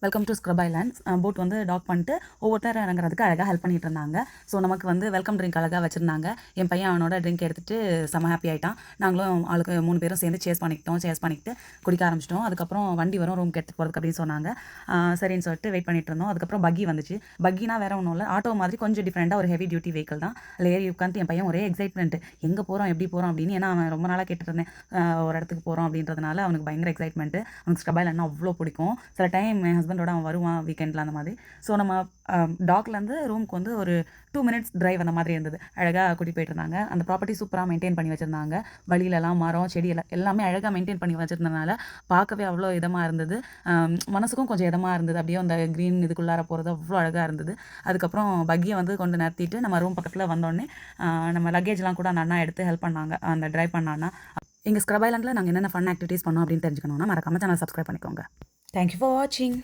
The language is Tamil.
Welcome to scrub islands. Boat வந்து டாக் பண்ணிட்டு ஒவ்வொருத்தர் இறங்குறதுக்கு அழகாக ஹெல்ப் பண்ணிட்டு இருந்தாங்க. ஸோ நமக்கு வந்து வெல்கம் ட்ரிங்க் அழகாக வச்சுருந்தாங்க. என் பையன் அவனோட ட்ரிங்க் எடுத்துகிட்டு செம ஹாப்பி ஆகிட்டான். நாங்களும் ஆளுக்கு 3 பேரும் சேர்ந்து சேஸ் பண்ணிக்கிட்டு குடிக்க ஆரம்பிச்சிட்டோம். அதுக்கப்புறம் வண்டி வரும் ரூம்க்கு எடுத்துகிட்டு போகிறதுக்கு அப்படின்னு சொன்னாங்க. சரின்னு சொல்லிட்டு வெயிட் பண்ணிட்டு இருந்தோம். அதுக்கப்புறம் பக்கி வந்துச்சு. பக்கினா வேற ஒன்றும் இல்லை, ஆட்டோ மாதிரி கொஞ்சம் டிஃப்ரெண்ட்டாக ஒரு ஹெவி டியூட்டி வெஹிக்கிள் தான். அதில் ஏறி உட்காந்து என் பையன் ஒரே எக்ஸைட்மெண்ட், எங்கே போகிறோம் எப்படி போகிறோம் அப்படின்னு. ஏன்னா அவன் ரொம்ப நாளாக கேட்டுட்டு இருந்தேன் ஒரு இடத்துக்கு போகிறோம் அப்படின்றதுனால அவனுக்கு பயங்கர எக்ஸைட்மெண்ட்டு. அவனுக்கு ஸ்க்ரப் ஐலாண்ட்னா அவ்வளோ பிடிக்கும். சில டைம் என் ஹஸ்பண்டோட அவன் வருவான் வீக்கெண்டில் அந்த மாதிரி. ஸோ நம்ம டாக்லேருந்து ரூமுக்கு வந்து ஒரு 2 மினிட்ஸ் டிரைவ் அந்த மாதிரி இருந்தது. அழகாக கூட்டிகிட்டு போயிட்டு இருந்தாங்க. அந்த ப்ராப்பர்ட்டி சூப்பராக மெயின்டைன் பண்ணி வச்சுருந்தாங்க. வழியிலலாம் மரம் செடி எல்லாமே அழகாக மெயின்டைன் பண்ணி வச்சுருந்தனால பார்க்கவே அவ்வளோ இதமாக இருந்தது. மனசுக்கும் கொஞ்சம் இதமாக இருந்தது. அப்படியே அந்த க்ரீன் இதுக்குள்ளார போகிறது அவ்வளோ அழகாக இருந்தது. அதுக்கப்புறம் பக்கியை வந்து கொண்டு நிறுத்திட்டு நம்ம ரூம் பக்கத்தில் வந்தோடனே நம்ம லக்கேஜ்லாம் கூட அந்த அண்ணா எடுத்து ஹெல்ப் பண்ணாங்க. அந்த ட்ரைவ் பண்ணான்னா எங்கள் ஸ்க்ரப் ஐலாண்டில் நாங்கள் என்னென்ன ஃபன் ஆக்டிவிட்டீஸ் பண்ணோம் அப்படின்னு தெரிஞ்சுக்கணும்னா மறக்காம சேனல் சப்ஸ்கிரைப் பண்ணிக்கோங்க. தேங்க்யூ ஃபார் வாட்சிங்.